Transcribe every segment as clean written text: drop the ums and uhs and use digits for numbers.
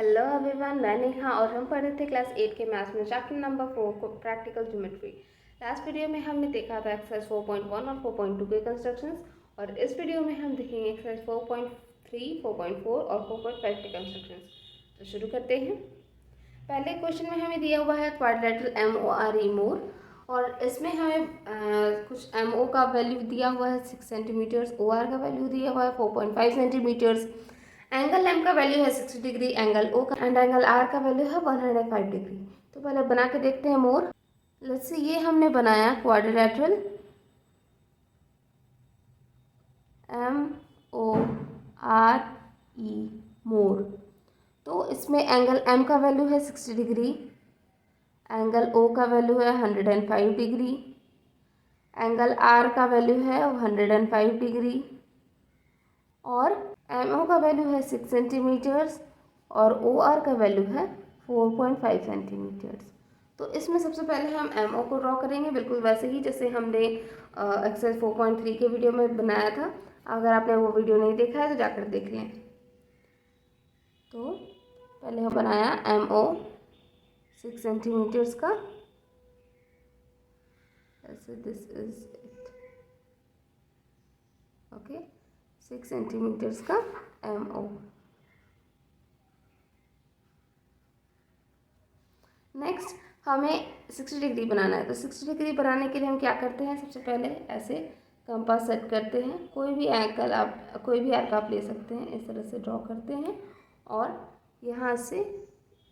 Hello everyone, मैं नेहा और हम पढ़े थे क्लास 8 के मैथ्स में चैप्टर नंबर 4 को प्रैक्टिकल ज्योमेट्री। लास्ट वीडियो में हमने देखा था एक्सरसाइज 4.1 और 4.2 के कंस्ट्रक्शंस, और इस वीडियो में हम देखेंगे एक्सरसाइज 4.3, 4.4 और 4.5 के कंस्ट्रक्शंस। तो शुरू करते हैं। पहले क्वेश्चन में हमें दिया हुआ है क्वाड्रिलेटरल MORE मोर, और इसमें हमें कुछ MO का वैल्यू दिया हुआ है 6 सेंटीमीटर्स, OR का वैल्यू दिया हुआ है 4.5 सेंटीमीटर्स, एंगल M का वैल्यू है 60 डिग्री, एंगल O का एंड एंगल R का वैल्यू है 105 डिग्री। तो पहले बना के देखते हैं मोर। लेट्स सी, ये हमने बनाया क्वाड्रिलेटरल MORE मोर। तो इसमें एंगल M का वैल्यू है 60 डिग्री, एंगल O का वैल्यू है 105 डिग्री, एंगल R का वैल्यू है 105 डिग्री, और MO का वैल्यू है 6 सेंटीमीटर्स और OR का वैल्यू है 4.5 सेंटीमीटर्स। तो इसमें सबसे पहले हम MO को ड्रॉ करेंगे, बिल्कुल वैसे ही जैसे हमने एक्सरसाइज 4.3 के वीडियो में बनाया था। अगर आपने वो वीडियो नहीं देखा है तो जाकर देख लें। तो पहले हम बनाया MO 6 सेंटीमीटर्स का, ऐसे this is it, okay, 6 centimetres का MO। नेक्स्ट हमें 60 डिग्री बनाना है। तो 60 डिग्री बनाने के लिए हम क्या करते हैं, सबसे पहले ऐसे कंपास सेट करते हैं। कोई भी आर्क आप ले सकते हैं, इस तरह से ड्रॉ करते हैं, और यहाँ से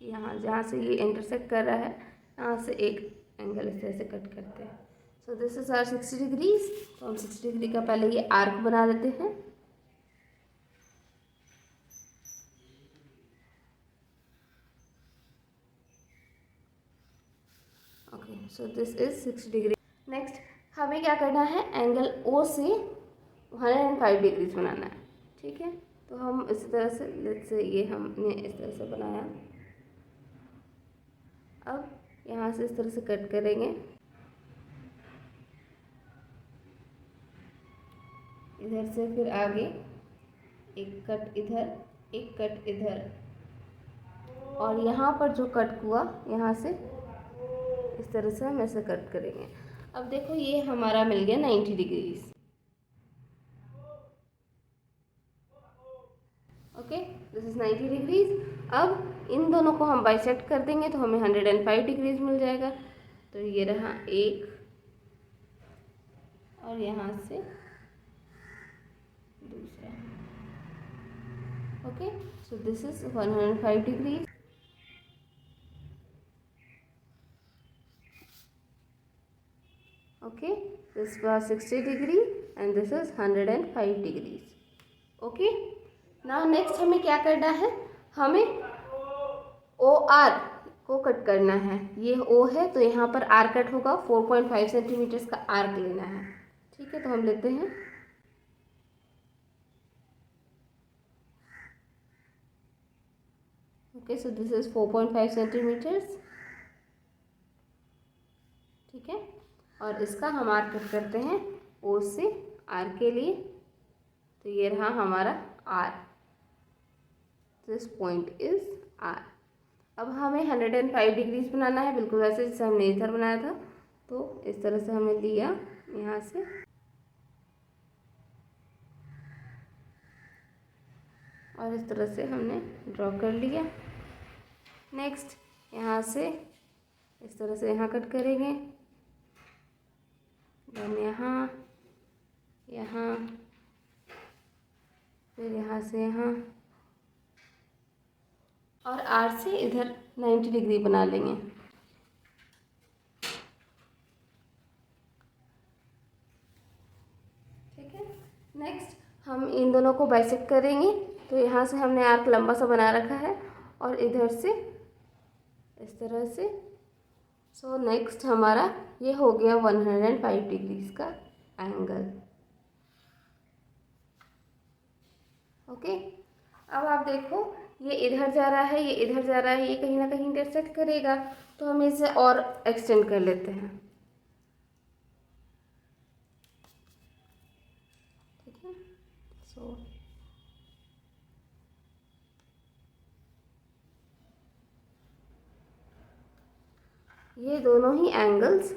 यहाँ जहाँ से ये इंटरसेक्ट कर रहा है, यहाँ से एक एंगल इस तरह से कट करते हैं। So this is our 60 degrees. तो हम 60 डिग्री का पहले ये आर्क बना देते हैं। Okay, so this is 60 degree. Next हमें क्या करना है, एंगल O से 105 डिग्रीज बनाना है। ठीक है, तो हम इस तरह से, लेट्स से ये हमने इस तरह से बनाया। अब यहाँ से इस तरह से कट करेंगे, इधर से फिर आगे एक कट इधर, एक कट इधर, और यहाँ पर जो कट हुआ यहाँ से इस तरह से हम ऐसे कट करेंगे। अब देखो ये हमारा मिल गया 90 degrees. Okay, this is 90 degrees. अब इन दोनों को हम बाइसेक्ट कर देंगे तो हमें 105 डिग्रीज मिल जाएगा। तो ये रहा एक, और यहाँ से दूसरा। Okay, so this is 105 degrees. Okay, this was 60 degree and this is 105 degrees. Okay, now next हमें क्या करना है, हमें OR को कट करना है। ये O है तो यहाँ पर R कट होगा, 4.5 सेंटीमीटर्स का आर्क लेना है। ठीक है, तो हम लेते हैं। Okay, so this is 4.5 centimetres. ठीक है, और इसका हम आर्क कट करते हैं O से R के लिए। तो ये रहा हमारा R, this point is R। अब हमें 105 डिग्रीज बनाना है, बिल्कुल वैसे जैसे हमने इधर बनाया था। तो इस तरह से हमें लिया यहाँ से, और इस तरह से हमने ड्रॉ कर लिया। नेक्स्ट यहाँ से इस तरह से यहाँ कट करेंगे, देन यहाँ, यहाँ, फिर यहाँ से यहाँ, और R से इधर 90 डिग्री बना लेंगे। ठीक है, नेक्स्ट हम इन दोनों को बाइसेक्ट करेंगे। तो यहाँ से हमने आर्क लंबा सा बना रखा है, और इधर से इस तरह से। सो नेक्स्ट हमारा ये हो गया 105 डिग्रीज का एंगल। ओके, अब आप देखो ये इधर जा रहा है, ये इधर जा रहा है, ये कहीं ना कहीं इंटरसेक्ट करेगा। तो हम इसे और एक्सटेंड कर लेते हैं। ठीक है, सो ये दोनों ही एंगल्स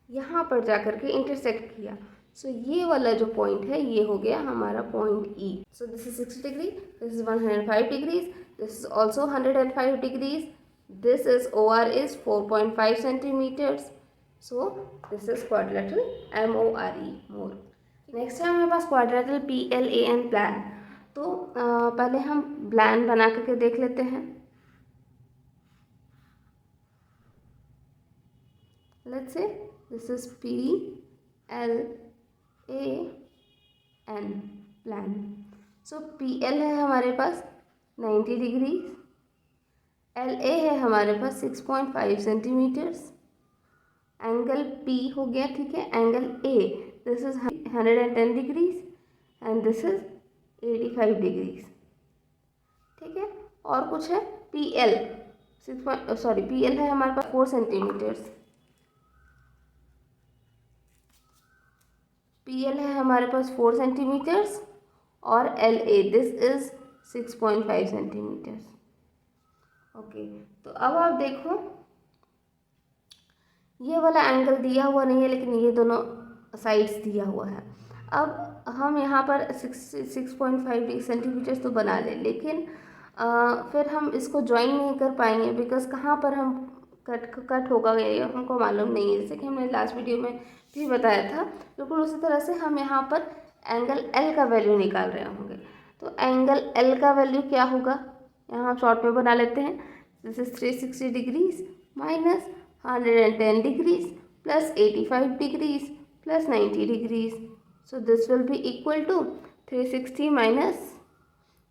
यहाँ पर जाकर के इंटरसेक्ट किया। सो ये वाला जो पॉइंट है ये हो गया हमारा point E. So this is 60 degree, this is 105 degrees, this is also 105 degrees, this is OR is 4.5 centimeters. So this is quadrilateral MORE, more. Next है हमारे पास क्वाड्रेटल PLAN, प्लान। तो पहले हम प्लान बना करके देख लेते हैं। Let's say this is PLAN, plan. So PL है हमारे पास 90 डिग्री, LA है हमारे पास 6.5 सेंटीमीटर्स, एंगल P हो गया, ठीक है। Angle A this is 110 degrees and this is 85 degrees, ठीक है। और कुछ है PL PL है हमारे पास 4 सेंटीमीटर्स, PL है हमारे पास 4 सेंटीमीटर्स और LA this is 6.5 centimetres. Okay, तो अब आप देखो ये वाला एंगल दिया हुआ नहीं है लेकिन ये दोनों साइड्स दिया हुआ है। अब हम यहाँ पर 6.5 सेंटीमीटर्स तो बना लें, लेकिन फिर हम इसको ज्वाइन नहीं कर पाएंगे बिकॉज कहाँ पर हम कट होगा ये हमको मालूम नहीं है। जैसे कि हमने लास्ट वीडियो में भी बताया था, बिल्कुल उसी तरह से हम यहाँ पर एंगल L का वैल्यू निकाल रहे होंगे। तो एंगल L का वैल्यू क्या होगा, यहाँ हम शॉर्ट में बना लेते हैं। This is 360 degrees minus 110 degrees plus 85 degrees plus 90 degrees. So this will be equal to 360 minus,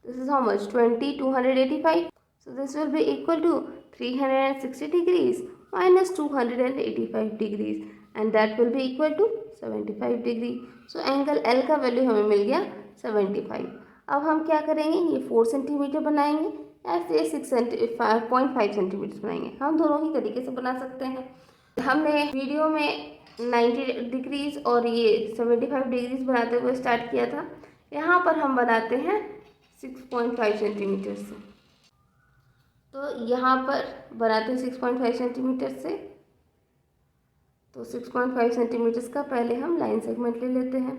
this is how much, 20, 285. So this will be equal to 360 degrees minus 285 degrees and that will be equal to 75 degree. So angle L का value हमें मिल गया 75। अब हम क्या करेंगे, ये 4 centimetre बनाएंगे या फिर 6.5 सेंटीमीटर बनाएंगे। हम दोनों ही तरीके से बना सकते हैं। हमने वीडियो में 90 डिग्रीज और ये 75 डिग्रीज बनाते हुए स्टार्ट किया था। यहाँ पर हम बनाते हैं 6.5 सेंटीमीटर से। तो यहाँ पर बनाते हैं 6.5 सेंटीमीटर से। तो 6.5 सेंटीमीटर्स का पहले हम लाइन सेगमेंट ले लेते हैं।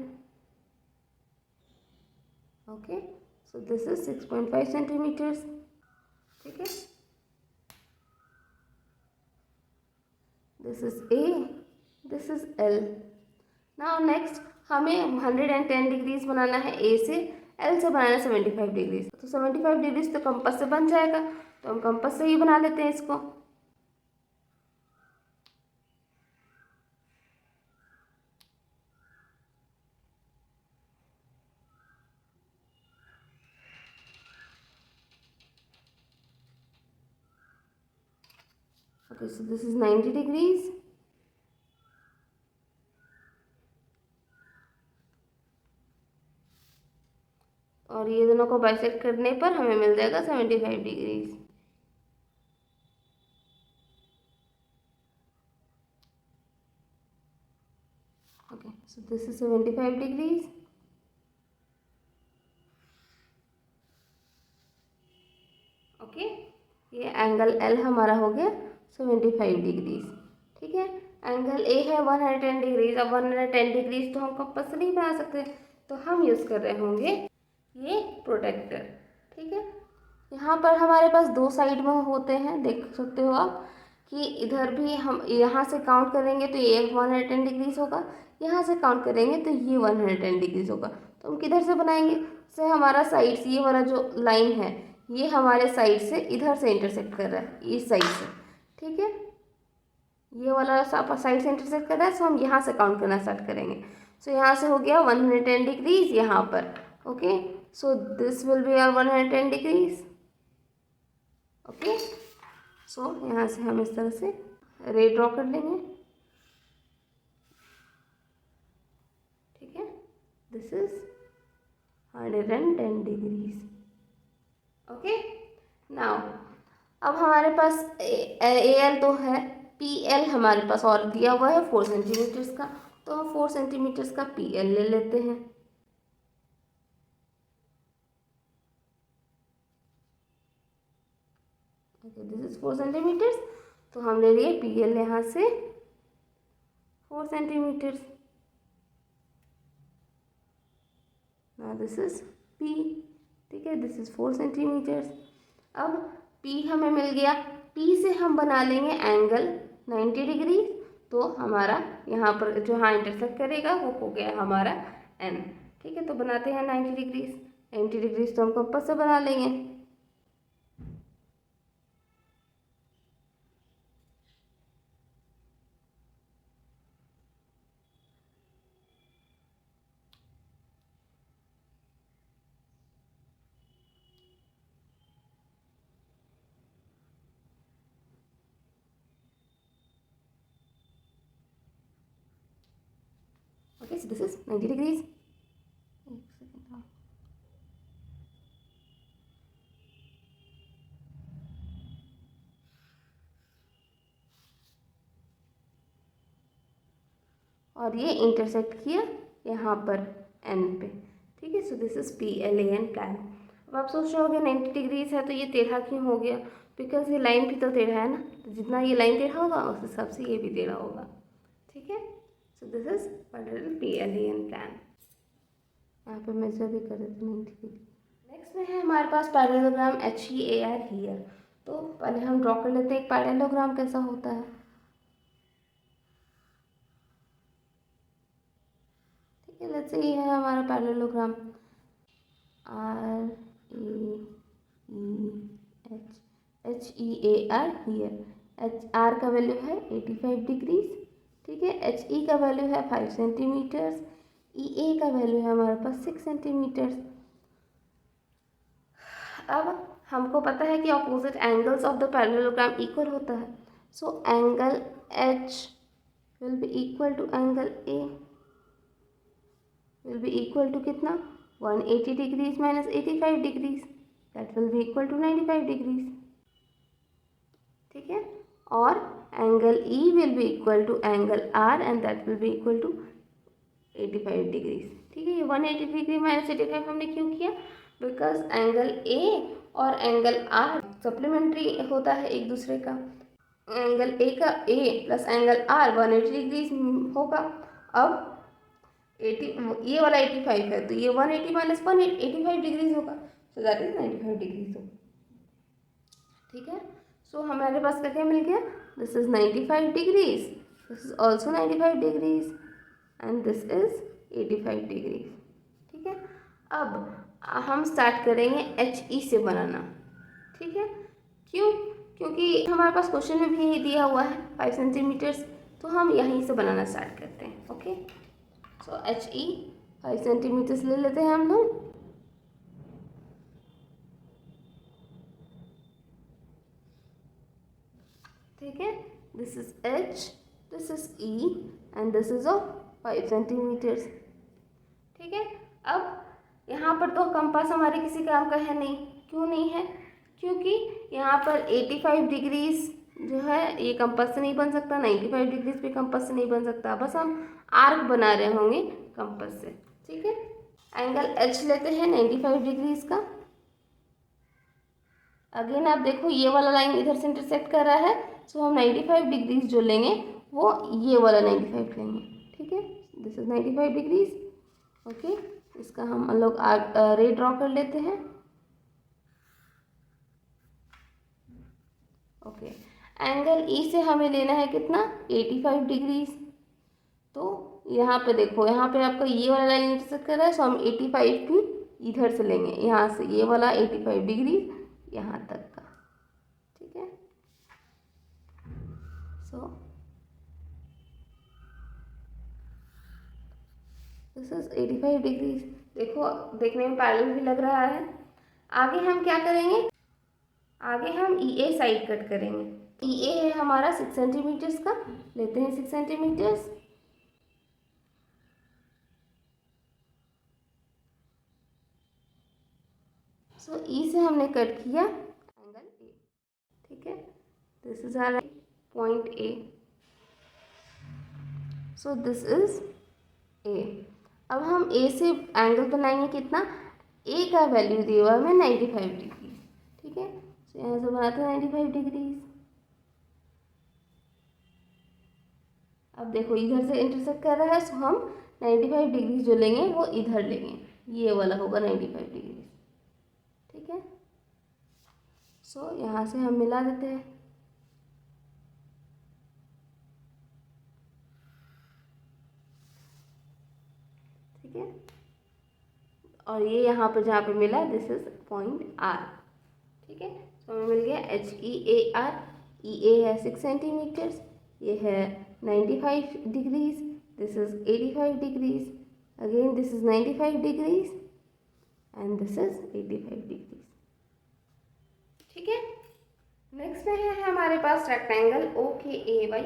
Okay, so this is 6.5 centimetres, ठीक है। This is A, this is L। Now next हमें 110 डिग्रीज बनाना है A से, L से बनाना है 75 डिग्रीज। तो 75 डिग्रीज तो कंपास से बन जाएगा, तो हम कंपास से ही बना लेते हैं इसको। Okay, so this is 90 degrees. और ये दोनों को बाइसेक्ट करने पर हमें मिल जाएगा 75 degrees. Okay, so this is 75 degrees. Okay, ये एंगल L हमारा हो गया 75 डिग्रीज, ठीक है। एंगल A है 110 डिग्रीज। अब 110 डिग्रीज तो हम कंपास से नहीं बना सकते, तो हम यूज़ कर रहे होंगे ये प्रोटेक्टर, ठीक है। यहाँ पर हमारे पास दो साइड में होते हैं, देख सकते हो आप कि इधर भी हम यहाँ से काउंट करेंगे तो ये 110 डिग्रीज होगा, यहाँ से काउंट करेंगे तो ये 110 डिग्रीज होगा। तो हम किधर से बनाएंगे, से हमारा साइड से ये वाला जो लाइन है ये हमारे साइड से इधर से इंटरसेक्ट कर रहा है, इस साइड से, ठीक है। ये वाला साइड से इंटरसेक्ट कर रहा है, सो हम यहाँ से काउंट करना स्टार्ट करेंगे। सो यहाँ से हो गया 110 डिग्रीज यहाँ पर। Okay, so this will be our 110 degrees. Okay, so यहाँ से हम इस तरह से रे ड्रॉ कर लेंगे, ठीक है। This is 110 degrees. Okay, now अब हमारे पास AL तो है, PL हमारे पास और दिया हुआ है 4 सेंटीमीटर्स का, तो हम 4 सेंटीमीटर्स का PL ले लेते हैं। Okay, this is 4 centimetres. तो हम ले लिए PL यहाँ से 4 centimetre. Now this is P, ठीक है, दिस इज 4 सेंटीमीटर। अब P हमें मिल गया, P से हम बना लेंगे एंगल 90 डिग्री। तो हमारा यहाँ पर जो हाँ इंटरसेक्ट करेगा वो हो गया हमारा N, ठीक है। तो बनाते हैं 90 डिग्रीज। 90 डिग्रीज तो हम कंपास से बना लेंगे। Okay, so this is 90 degrees. एक सेकेंड, हाँ, और ये इंटरसेक्ट किया यहाँ पर N पे, ठीक है। So this is PLAN plan. अब आप सोच रहे होगे 90 डिग्रीज है तो ये टेढ़ा क्यों हो गया? बिकॉज ये लाइन भी तो टेढ़ा है ना, तो जितना ये लाइन टेढ़ा होगा उस हिसाब से ये भी टेढ़ा होगा, ठीक है। So this is parallel PLAN plan. यहाँ पे मेजर भी कर देते 90 डिग्री। नेक्स्ट में है हमारे पास पैरेललोग्राम HEAR हियर। तो पहले हम ड्रॉ कर लेते हैं एक पैरेललोग्राम कैसा होता है। ठीक है, लेट्स से ये है हमारा पैरेललोग्राम HEAR हियर। R का वैल्यू है 85 डिग्रीज, ठीक है। HE का वैल्यू है 5 सेंटीमीटर्स। EA का वैल्यू है हमारे पास 6 सेंटीमीटर्स। अब हमको पता है कि opposite angles of the parallelogram equal होता है। So angle H will be equal to angle A will be equal to कितना, 180 degrees minus 85 degrees, that will be equal to 95 degrees, ठीक है। और angle E will be equal to angle R and that will be equal to 85 degrees, ठीक है। ये 180 degree minus 85 हमने क्यों किया? बिकॉज एंगल A और एंगल R सप्लीमेंट्री होता है एक दूसरे का। एंगल A का A plus angle R 180 degrees होगा। अब 80, ये वाला 85 है तो ये 180 माइनस 185 डिग्रीज होगा, सो दैट इज 95 डिग्रीज होगा, ठीक है। सो हमारे पास क्या मिल गया, this is 95 degrees, this is also 95 degrees and this is 85 degrees, ठीक है। अब हम स्टार्ट करेंगे HE से बनाना, ठीक है। क्यों? क्योंकि हमारे पास क्वेश्चन में भी यही दिया हुआ है 5 सेंटीमीटर्स, तो हम यहीं से बनाना स्टार्ट करते हैं। ओके, सो HE 5 सेंटीमीटर्स ले लेते हैं हम लोग। ठीक है, this is H, this is E and this is of 5 centimetres, ठीक है। अब यहाँ पर तो कंपास हमारे किसी काम का है नहीं। क्यों नहीं है? क्योंकि यहाँ पर 85 डिग्रीज जो है ये कंपास से नहीं बन सकता, 95 डिग्रीज पे कंपास से नहीं बन सकता, बस हम आर्क बना रहे होंगे कंपास से, ठीक है। एंगल H लेते हैं 95 डिग्रीज का। अगेन आप देखो ये वाला लाइन इधर से इंटरसेक्ट कर रहा है, सो हम 95 डिग्रीज जो लेंगे वो ये वाला 95 लेंगे, ठीक है। This is 95 degrees, okay. इसका हम लोग रे ड्रॉ कर लेते हैं, ओके। एंगल E से हमें लेना है कितना, 85 डिग्रीज। तो यहाँ पे देखो, यहाँ पे आपका ये वाला लाइन इंटरसेक्ट कर रहा है, सो हम 85 भी इधर से लेंगे, यहाँ से ये वाला 85 डिग्री यहाँ तक का, ठीक है। So this is 85 degrees. देखो देखने में पैरेलल भी लग रहा है। आगे हम क्या करेंगे, आगे हम EA साइड कट करेंगे। EA है हमारा 6 सेंटीमीटर्स का, लेते हैं 6 सेंटीमीटर्स। सो E से हमने कट किया एंगल A, ठीक है। This is our point A, so this is A। अब हम A से एंगल बनाएंगे कितना, A का वैल्यू दिया हुआ हमें 95 डिग्री, ठीक है। तो यहाँ से बनाते हैं 95 डिग्रीज। अब देखो इधर से इंटरसेक्ट कर रहा है, सो हम 95 डिग्री जो लेंगे वो इधर लेंगे, ये वाला होगा 95 डिग्री। ठीक है, सो यहाँ से हम मिला देते हैं। ठीक है, और ये यहाँ पर जहाँ पे मिला दिस इज पॉइंट आर। ठीक है, तो हमें मिल गया HEAR। EA है 6 सेंटीमीटर्स, ये है 95 degrees, this is 85 degrees, again this is 95 degrees and this is 85 degrees. ठीक है, नेक्स्ट में है हमारे पास रेक्टेंगल OKAY।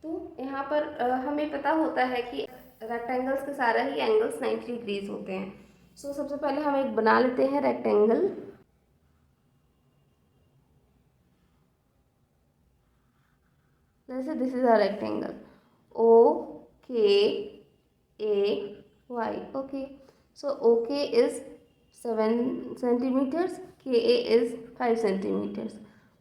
तो यहाँ पर हमें पता होता है कि रेक्टेंगल्स के सारे ही एंगल्स 90 डिग्रीज होते हैं। सो सबसे पहले हम एक बना लेते हैं रेक्टेंगल। जैसे this is a rectangle OKAY। Okay, so OK is 7 centimetres, KA is 5 centimetres,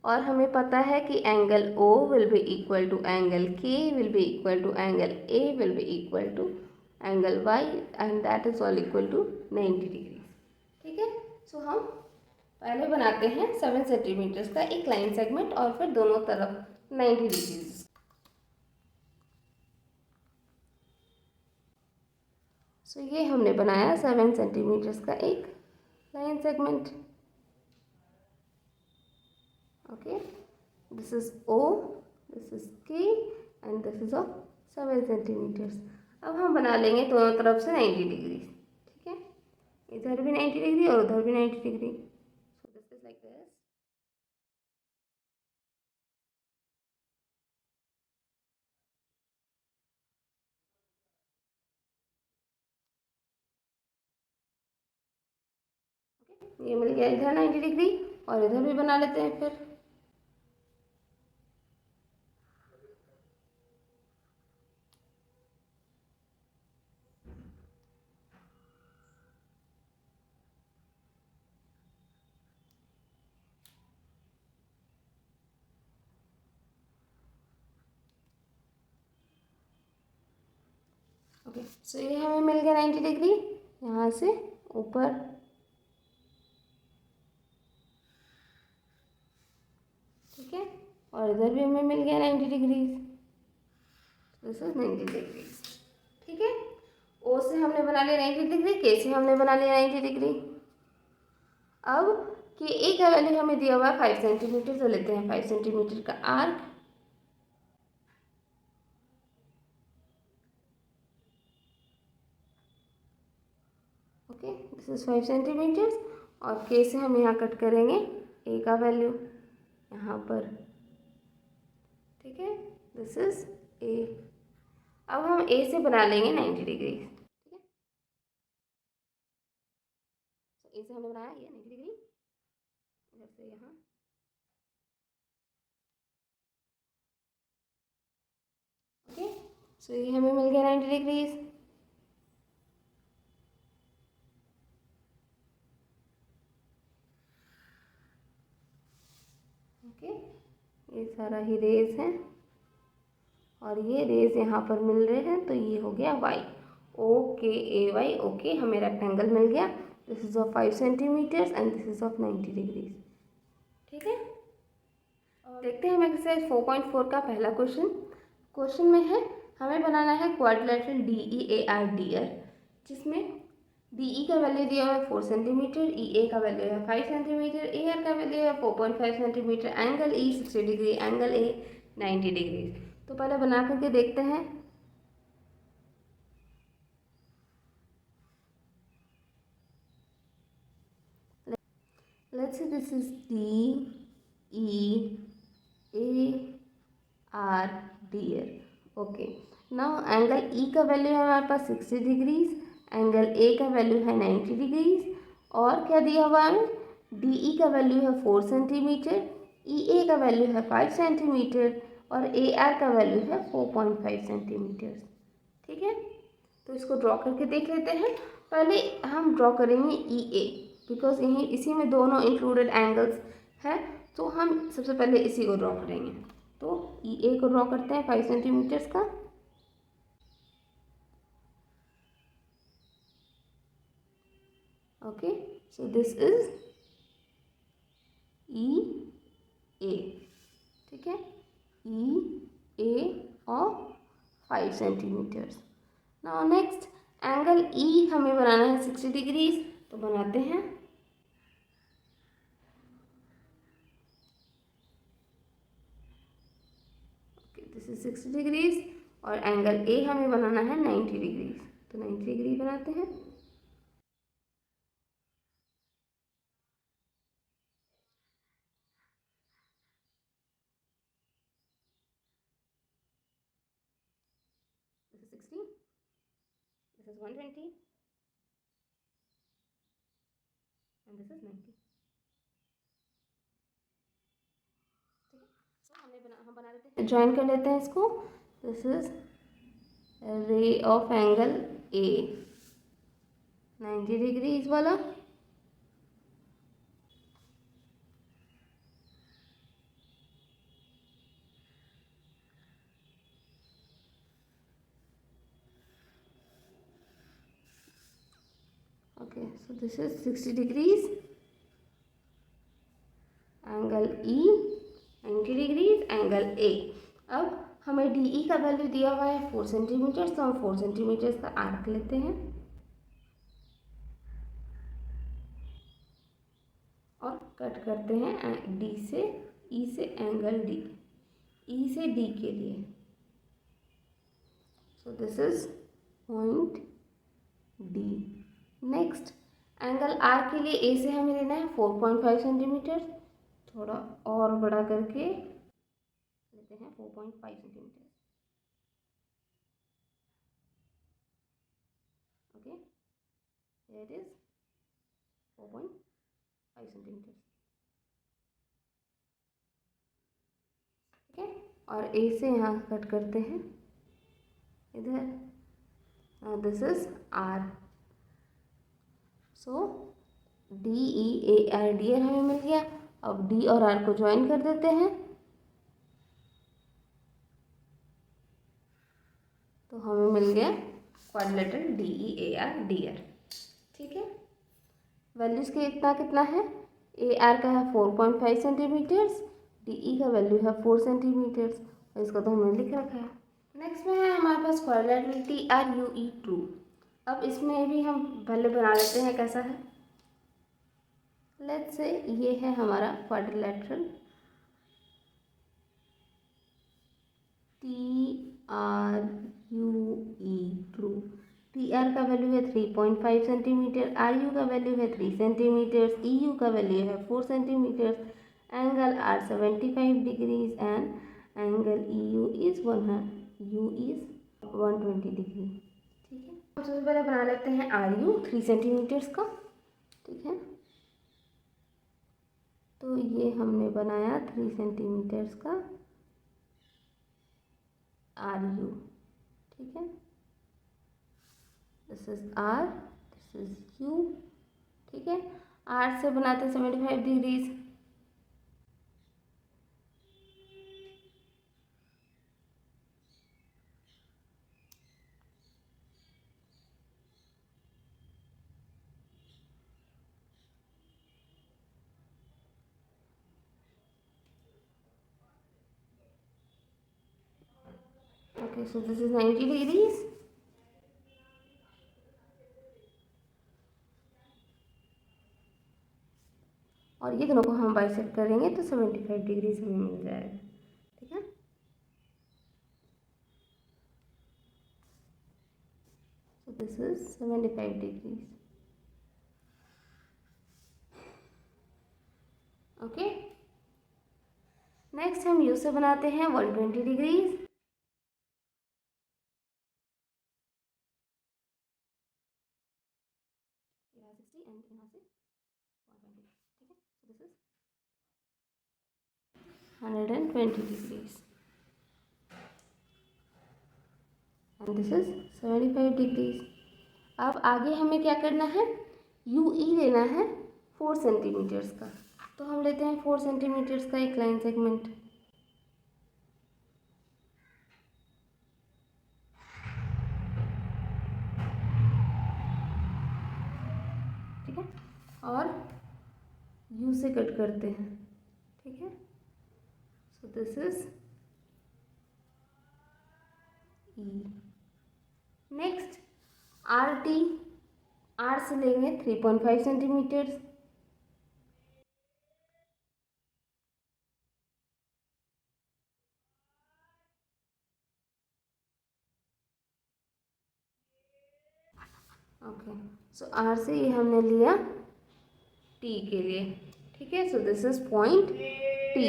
और हमें पता है कि angle O will be equal to angle K will be equal to angle A will be equal to angle Y and that is all equal to 90 degree. ठीक है, सो हम पहले बनाते हैं 7 सेंटीमीटर्स का एक लाइन सेगमेंट और फिर दोनों तरफ 90 डिग्रीज। सो ये हमने बनाया 7 सेंटीमीटर्स का एक line segment. Okay, this is O, this is K and this is of 7 centimetres. अब हम बना लेंगे दोनों तरफ से 90 डिग्री। ठीक है, इधर भी 90 डिग्री और उधर भी 90 degree. So this is like this. ये मिल गया इधर 90 डिग्री और इधर भी बना लेते हैं फिर। ओके, सो ये हमें मिल गया 90 डिग्री यहाँ से ऊपर। ठीक है, और इधर भी हमें मिल गया 90 डिग्रीज, दिस इज 90 डिग्रीज। ठीक है, O से हमने बना लिया 90 डिग्री, K से हमने बना लिया 90 डिग्री। अब KA का वैल्यू हमें दिया हुआ है 5 सेंटीमीटर, तो लेते हैं 5 सेंटीमीटर का arc. Okay, this is 5 centimetres और K से हम यहाँ कट करेंगे A का वैल्यू यहाँ पर। ठीक है, दिस इज A। अब हम A से बना लेंगे 90 डिग्री। ठीक है, तो A से हमने बनाया ये 90 डिग्री, इधर से यहाँ। ओके, सो ये हमें मिल गया 90 डिग्रीज। ओके, ये सारा ही रेज है और ये रेज यहाँ पर मिल रहे हैं, तो ये हो गया Y, OKAY। ओके, हमें रेक्टेंगल मिल गया। This is of 5 centimetres and this is of 90 degrees. ठीक है, देखते हैं हम एक्सरसाइज 4.4 का पहला क्वेश्चन में है हमें बनाना है क्वाड्रिलेटरल DEAR, जिसमें DE का वैल्यू दिया हुआ है 4 सेंटीमीटर, EA का वैल्यू है 5 सेंटीमीटर, AR का वैल्यू है 4.5 centimetre, angle E 60 degree, angle A 90 degree. तो पहले बना करके देखते हैं। Let's say this is DEAR DR। Okay, now angle E का वैल्यू है हमारे पास 60 डिग्रीज, एंगल A का वैल्यू है 90 डिग्रीज, और क्या दिया हुआ है DE का वैल्यू है 4 सेंटीमीटर, EA का वैल्यू है 5 सेंटीमीटर और AR का वैल्यू है 4.5 सेंटीमीटर। ठीक है, तो इसको ड्रॉ करके देख लेते हैं। पहले हम ड्रॉ करेंगे EA, बिकॉज यहीं इसी में दोनों इंक्लूडेड एंगल्स हैं, तो हम सबसे पहले इसी को ड्रॉ करेंगे। तो EA को ड्रॉ करते हैं 5 सेंटीमीटर्स का। Okay, so this is EA, ठीक है, EA of 5 centimetres. Now next angle E हमें बनाना है 60 डिग्रीज, तो बनाते हैं। ओके, दिस इज 60 डिग्रीज और एंगल A हमें बनाना है 90 डिग्रीज, तो 90 डिग्री बनाते हैं। This is 60, this is 120 and this is 90। हम बना लेते हैं, ज्वाइन कर लेते हैं इसको। This is ray of angle A 90 degrees वाला। Okay, so this is 60 degrees, angle E 90 degrees, angle A। अब हमें DE का वैल्यू दिया हुआ है 4 सेंटीमीटर, तो हम 4 सेंटीमीटर का आर्क लेते हैं और कट करते हैं D से E से एंगल D, E से D के लिए। सो this is point D। Next angle R के लिए A से हमें लेना है 4.5 सेंटीमीटर, थोड़ा और बड़ा करके लेते हैं 4.5 centimetre. Okay, it is 4.5 centimetre, ठीक है। और A से यहाँ कट करते हैं इधर, this is R। So DEAR DR हमें मिल गया। अब D और R को ज्वाइन कर देते हैं, तो हमें मिल गया क्वाड्रिलेटरल DEAR DR, ठीक है। वैल्यूज के इतना कितना है, AR का है 4.5 सेंटीमीटर्स, DE का वैल्यू है 4 सेंटीमीटर्स, और इसको तो हमने लिख रखा है। नेक्स्ट में है हमारे पास क्वाड्रिलेटरल TRUE ट्रू। अब इसमें भी हम पहले बना लेते हैं कैसा है। लेट्स से ये है हमारा क्वाड्रिलेटरल TRUE ट्रू। TR का वैल्यू है 3.5 सेंटीमीटर, RU का वैल्यू है 3 सेंटीमीटर, EU का वैल्यू है 4 centimetre, angle R 75 degrees and angle EU is 120 degree, ठीक है। सबसे पहले बना लेते हैं RU 3 सेंटीमीटर्स का, ठीक है। तो ये हमने बनाया 3 सेंटीमीटर्स का RU, ठीक है। This is R, this is U, ठीक है। R से बनाते हैं 75 degrees, okay. So this is 90 degrees, और ये दोनों को हम बाइसेक्ट करेंगे तो 75 डिग्रीज हमें मिल जाएगा, ठीक है। So this is 75 degrees, okay. Next हम U से बनाते हैं 120 डिग्रीज, यहाँ 60 एंड यहाँ से 120, ठीक है। So this is 120 degrees and this is 75 degrees. अब आगे हमें क्या करना है, UE लेना है 4 सेंटीमीटर्स का, तो हम लेते हैं 4 सेंटीमीटर्स का एक लाइन सेगमेंट। और यू से कट करते हैं, ठीक है। So this is E. Next R T, R से लेंगे 3.5 सेंटीमीटर, ओके। सो आर से ये हमने लिया टी के लिए, ठीक है। So this is point T.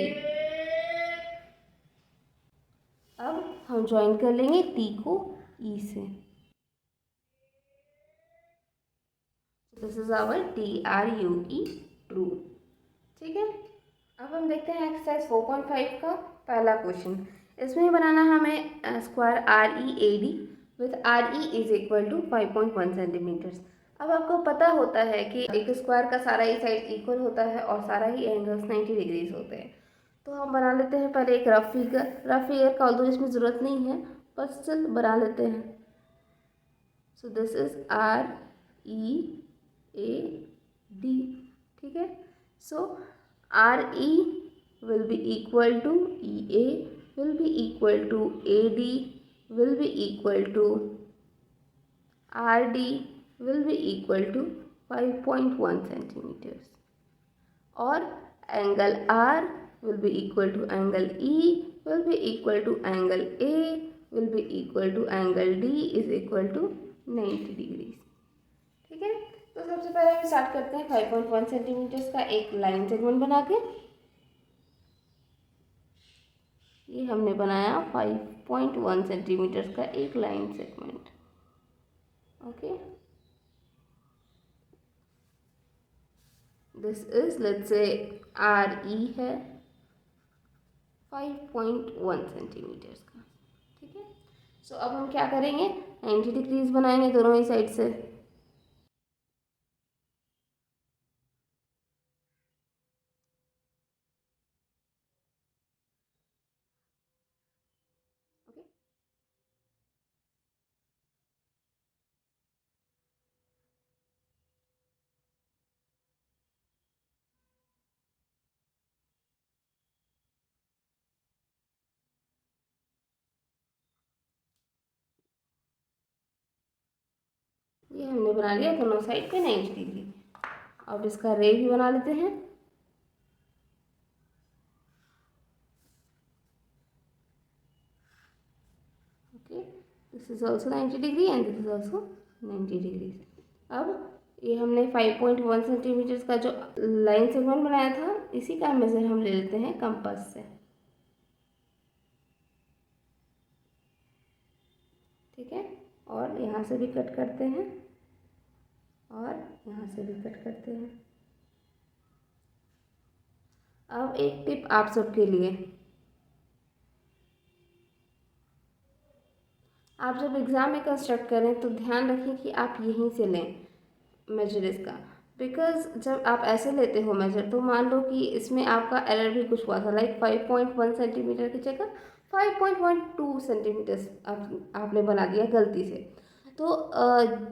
अब हम ज्वाइन कर लेंगे टी को ई से, this is our T R U E true, ठीक है। अब हम देखते हैं एक्सरसाइज 4.5 का पहला क्वेश्चन। इसमें बनाना हमें square R E A D with R E is equal to 5.1 centimetres. अब आपको पता होता है कि एक स्क्वायर का सारा ही साइड इक्वल होता है और सारा ही एंगल्स 90 डिग्रीज होते हैं। तो हम बना लेते हैं पहले एक रफ फिगर। रफ फिगर का ऑल्दो इसमें ज़रूरत नहीं है, पर स्टिल बना लेते हैं। So this is R E A D, ठीक है। So R E will be equal to EA will be equal to AD will be equal to RD will be equal to 5.1 centimeters, और angle R will be equal to angle E will be equal to angle A will be equal to angle D is equal to 90 degrees, ठीक है। तो सबसे पहले हम start करते हैं 5.1 centimetres का एक लाइन सेगमेंट बना के। ये हमने बनाया 5.1 सेंटीमीटर्स का एक line segment, okay. This is let's say R E है 5.1 सेंटीमीटर्स का, ठीक है। सो अब हम क्या करेंगे, 90 डिग्रीज बनाएंगे दोनों ही साइड से। ये हमने बना लिया दोनों साइड पे 90 डिग्री। अब इसका रे भी बना लेते हैं। Okay, this is also 90 degree and this is also 90 degree. अब ये हमने 5.1 सेंटीमीटर्स का जो लाइन सेगमेंट बनाया था, इसी का मेजर हम ले लेते हैं कंपास से, ठीक है। और यहाँ से भी कट करते हैं और यहाँ से भी कट करते हैं। अब एक टिप आप सबके लिए, आप जब एग्ज़ाम में कंस्ट्रक्ट करें तो ध्यान रखें कि आप यहीं से लें मेजर इसका, बिकॉज जब आप ऐसे लेते हो मेजर तो मान लो कि इसमें आपका एरर भी कुछ हुआ था, लाइक 5.1 सेंटीमीटर की जगह 5.12 सेंटीमीटर्स आपने बना दिया गलती से। तो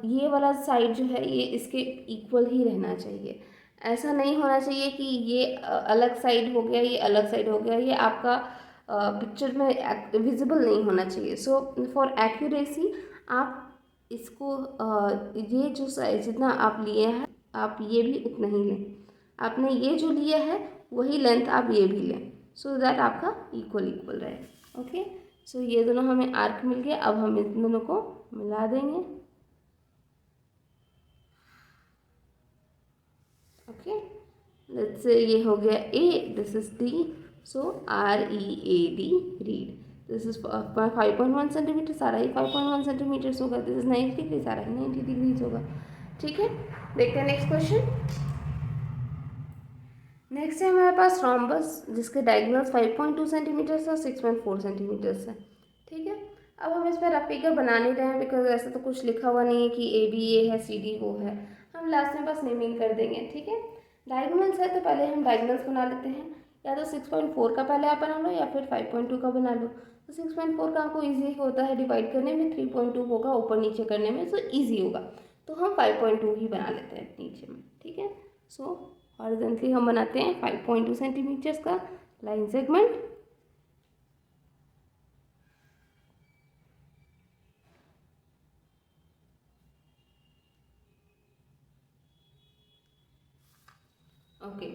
ये वाला साइड जो है ये इसके इक्वल ही रहना चाहिए। ऐसा नहीं होना चाहिए कि ये अलग साइड हो गया, ये अलग साइड हो गया, ये आपका पिक्चर में विजिबल नहीं होना चाहिए। सो फॉर एक्यूरेसी आप इसको ये जो साइज जितना आप लिए हैं आप ये भी उतना ही लें। आपने ये जो लिया है वही लेंथ आप ये भी लें, सो दैट आपका इक्वल इक्वल रहे, ओके। सो ये दोनों हमें आर्क मिल गया। अब हम इन दोनों को मिला देंगे, ओके। लेट्स से ये हो गया A, this is D, so R E A D read. This is 5.1 centimetre, सारा ही 5.1 सेंटीमीटर्स होगा। दिस इज 90 डिग्री, सारा ही 90 डिग्रीज होगा, ठीक है। देखते हैं नेक्स्ट क्वेश्चन। नेक्स्ट है हमारे पास रोम्बस जिसके डायगोनल्स 5.2 सेंटीमीटर्स और 6.4 सेंटीमीटर्स है, ठीक है। अब हम इस पर रफ फिगर बना नहीं रहे हैं बिकॉज ऐसा तो कुछ लिखा हुआ नहीं है कि ए बी ये है सी डी वो है, हम लास्ट में बस नेमिंग कर देंगे, ठीक है। डायगोनल्स है तो पहले हम डायगोनल्स बना लेते हैं, या तो 6.4 का पहले आप बना लो या फिर 5.2 का बना लो। तो 6.4 का आपको ईजी होता है डिवाइड करने में, 3.2 होगा ऊपर नीचे करने में, सो ईजी होगा। तो हम 5.2 ही बना लेते हैं नीचे में, ठीक है। सो हॉरिजॉन्टली हम बनाते हैं 5.2 सेंटीमीटर्स का line segment. Okay,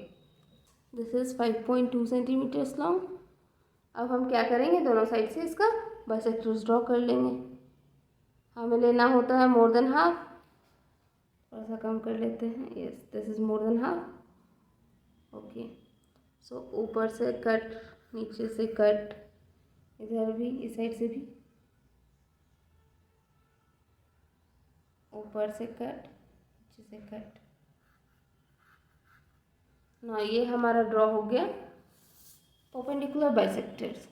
this is 5.2 centimetres long. अब हम क्या करेंगे, दोनों साइड से इसका बाइसेक्टर्स ड्रॉ कर लेंगे। हमें लेना होता है मोर देन हाफ, थोड़ा सा कम कर लेते हैं। Yes, this is more than half. Okay, so ऊपर से कट, नीचे से कट, इधर भी, इस साइड से भी, ऊपर से कट, नीचे से कट ना। ये हमारा ड्रॉ हो गया परपेंडिकुलर बाइसेक्टर्स।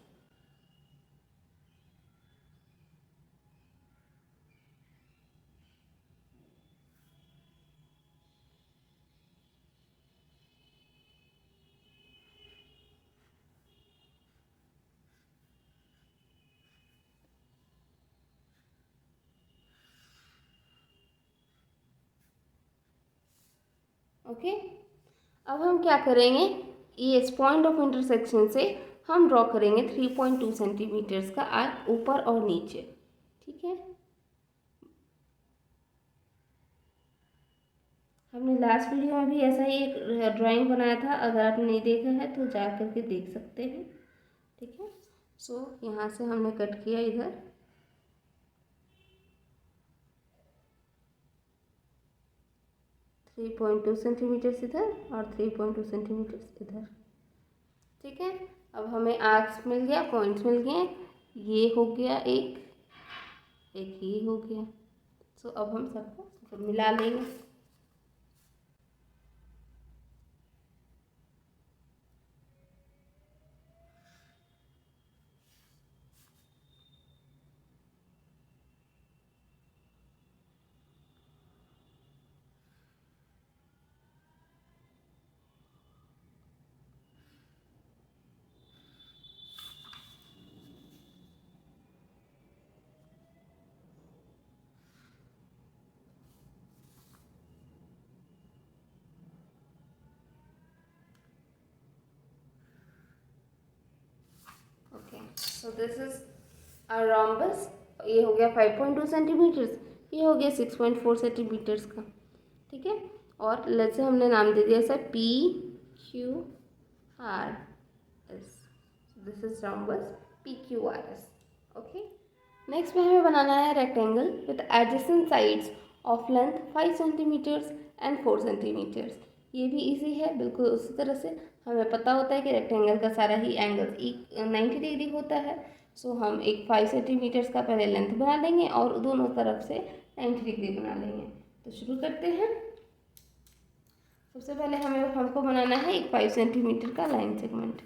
ओके, अब हम क्या करेंगे, ये इस पॉइंट ऑफ इंटरसेक्शन से हम ड्रॉ करेंगे 3.2 सेंटीमीटर्स का आर्क ऊपर और नीचे। ठीक है, हमने लास्ट वीडियो में भी ऐसा ही एक ड्राइंग बनाया था, अगर आपने नहीं देखा है तो जा करके देख सकते हैं। ठीक है, सो यहाँ से हमने कट किया इधर, 3.2 सेंटीमीटर्स इधर और 3.2 सेंटीमीटर्स इधर। ठीक है, अब हमें आर्क्स मिल गया, पॉइंट्स मिल गए। ये हो गया एक, एक ये हो गया। सो अब हम सबको मिला लेंगे। Okay, so this is our rhombus. ये हो गया 5.2 सेंटीमीटर्स, ये हो गया 6.4 सेंटीमीटर्स का। ठीक है, और लेट्स से हमने नाम दे दिया sir PQRS। This is rhombus PQRS। Okay, next में हमें बनाना है rectangle with adjacent sides of length 5 centimetres and 4 centimetres. ये भी इजी है, बिल्कुल उसी तरह से। हमें पता होता है कि रेक्टेंगल का सारा ही एंगल 90 डिग्री होता है। सो हम एक 5 सेंटीमीटर्स का पहले लेंथ बना लेंगे और दोनों तरफ से 90 डिग्री बना लेंगे। तो शुरू करते हैं। सबसे पहले हमको बनाना है एक 5 सेंटीमीटर का line segment.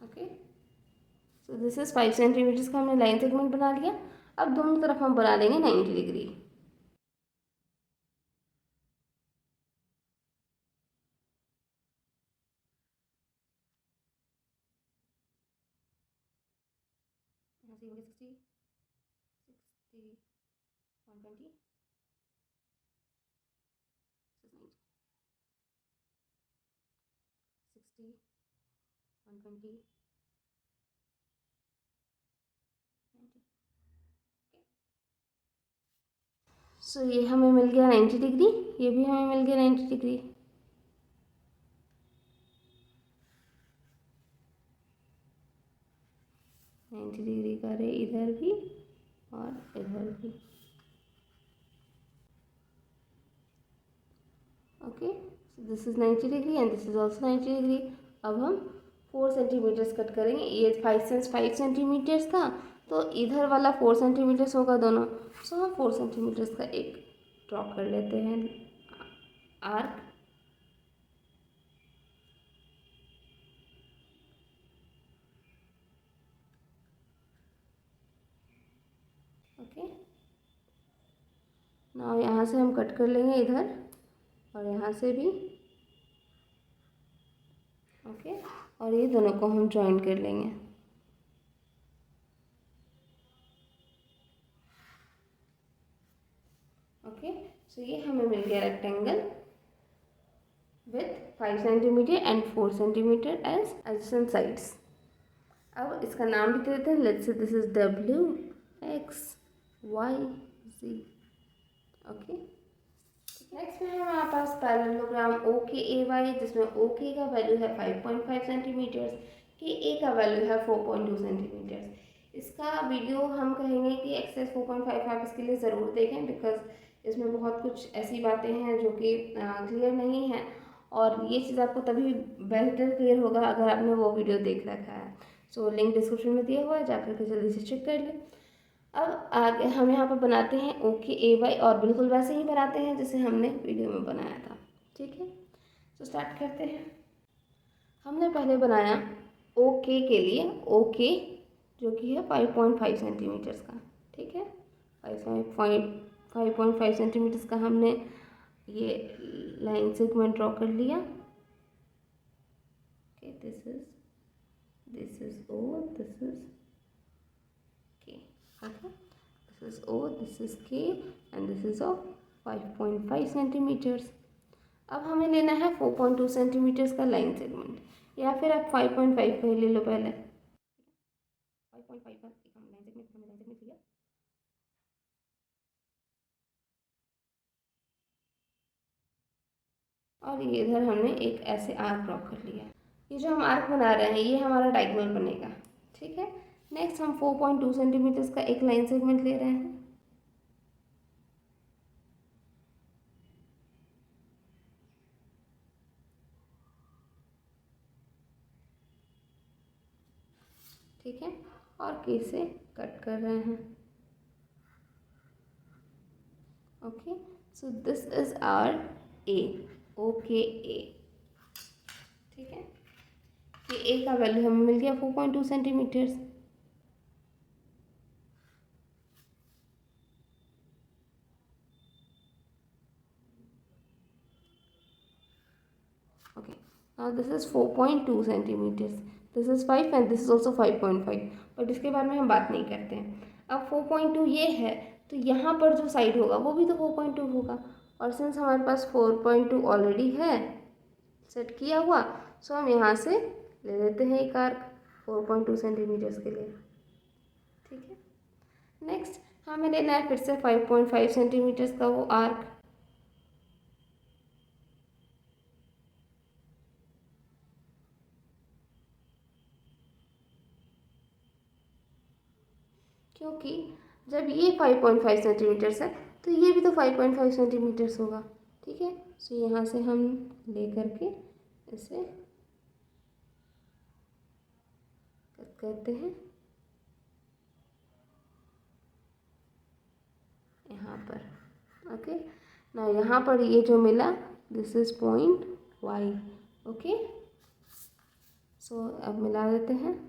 Okay, so this is 5 centimetres का हमने लाइन सेगमेंट बना लिया। अब दोनों तरफ हम बना लेंगे 90 डिग्री। यहाँ से हो गया 60, 60, 120, 60, 120, 90। सो ये हमें मिल गया 90 डिग्री, ये भी हमें मिल गया 90 डिग्री। का रे इधर भी और इधर भी। Okay, so this is 90 degree and this is also 90 degree. अब हम 4 सेंटीमीटर्स कट करेंगे। ये 5 सेंटीमीटर्स का, तो इधर वाला 4 सेंटीमीटर्स होगा दोनों। सो हम 4 सेंटीमीटर्स का एक ड्रॉ कर लेते हैं आर्क। ओके, नाउ यहाँ से हम कट कर लेंगे इधर और यहाँ से भी। ओके, और ये दोनों को हम ज्वाइन कर लेंगे। ओके, सो ये हमें मिल गया rectangle with 5 centimetre and 4 centimetre as adjacent sides. अब इसका नाम भी देते हैं, let's say this is W X Y Z। Okay, next में है हमारे पास पैरेललोग्राम OKAY, जिसमें OK का वैल्यू है 5.5 सेंटीमीटर्स, KA का वैल्यू है 4.2 सेंटीमीटर्स। इसका वीडियो हम कहेंगे कि एक्सरसाइज 4.5 आप इसके लिए ज़रूर देखें, बिकॉज इसमें बहुत कुछ ऐसी बातें हैं जो कि क्लियर नहीं है, और ये चीज़ आपको तभी बेहतर क्लियर होगा अगर आपने वो वीडियो देख रखा है। सो लिंक डिस्क्रिप्शन में दिया हुआ है, जाकर के जल्दी से चेक कर लें। अब आगे हम यहाँ पर बनाते हैं OKAY, और बिल्कुल वैसे ही बनाते हैं जैसे हमने वीडियो में बनाया था। ठीक है, तो स्टार्ट करते हैं। हमने पहले बनाया OK के लिए, OK जो कि है 5.5 सेंटीमीटर्स का। ठीक है, 5.5 सेंटीमीटर्स का हमने ये लाइन सेगमेंट ड्रॉ कर लिया। Okay, this is O, this is K। okay, this is O, this is K and this is of 5.5 centimetres. अब हमें लेना है 4.2 सेंटीमीटर्स का लाइन सेगमेंट, या फिर आप 5.5 का ही ले लो पहले। 5.5 का एक हम लाइन सेगमेंट लिया, और ये इधर हमने एक ऐसे आर्क ड्रॉ कर लिया। ये जो हम आर्क बना रहे हैं ये हमारा डायगोनल बनेगा। ठीक है, नेक्स्ट हम 4.2 सेंटीमीटर्स का एक लाइन सेगमेंट ले रहे हैं। ठीक है, और K से कट कर रहे हैं। Okay, so this is our A, OKA। ठीक है, कि A का वैल्यू हमें मिल गया 4.2 centimetres. Okay, now this is 4.2 centimetres, this is 5 and this is also 5.5, but इसके बारे में हम बात नहीं करते हैं। अब 4.2 ये है, तो यहाँ पर जो साइड होगा वो भी तो 4.2 होगा, और सिंस हमारे पास 4.2 ऑलरेडी है सेट किया हुआ, सो हम यहाँ से ले लेते हैं एक आर्क 4.2 सेंटीमीटर्स के लिए। ठीक है, नेक्स्ट हमें लेना है फिर से 5.5 सेंटीमीटर्स का वो आर्क। क्योंकि जब ये 5.5 सेंटीमीटर्स है तो ये भी तो 5.5 सेंटीमीटर्स होगा। ठीक है, सो यहाँ से हम ले करके इसे कट करते हैं यहाँ पर। ओके, ना यहाँ पर ये जो मिला this is point Y। Okay, so अब मिला देते हैं।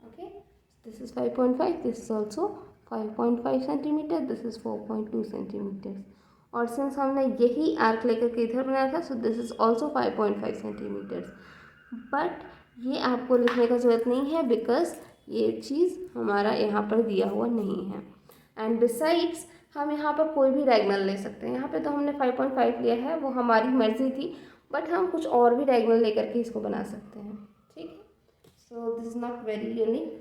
Okay, this is 5.5, this is also 5.5 centimetre, this is 4.2 centimetre, और सिंस हमने यही आर्क लेकर के इधर बनाया था, सो this is also 5.5 centimetre. But ये आपको लिखने का ज़रूरत नहीं है, बिकॉज ये चीज़ हमारा यहाँ पर दिया हुआ नहीं है। एंड बिसाइड्स हम यहाँ पर कोई भी डायगोनल ले सकते हैं। यहाँ पे तो हमने 5.5 लिया है, वो हमारी मर्ज़ी थी, बट हम कुछ और भी डायगोनल लेकर के इसको बना सकते हैं। ठीक है, so this is not very unique.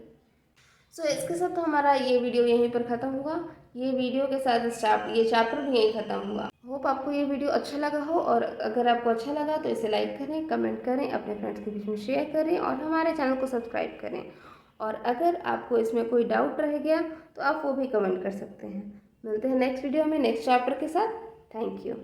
So इसके साथ तो हमारा ये वीडियो यहीं पर ख़त्म हुआ। ये वीडियो के साथ ये चैप्टर भी यहीं ख़त्म हुआ। होप आपको ये वीडियो अच्छा लगा हो, और अगर आपको अच्छा लगा तो इसे लाइक करें, कमेंट करें, अपने फ्रेंड्स के बीच में शेयर करें, और हमारे चैनल को सब्सक्राइब करें। और अगर आपको इसमें कोई डाउट रह गया तो आप वो भी कमेंट कर सकते हैं। मिलते हैं नेक्स्ट वीडियो में नेक्स्ट चैप्टर के साथ। Thank you.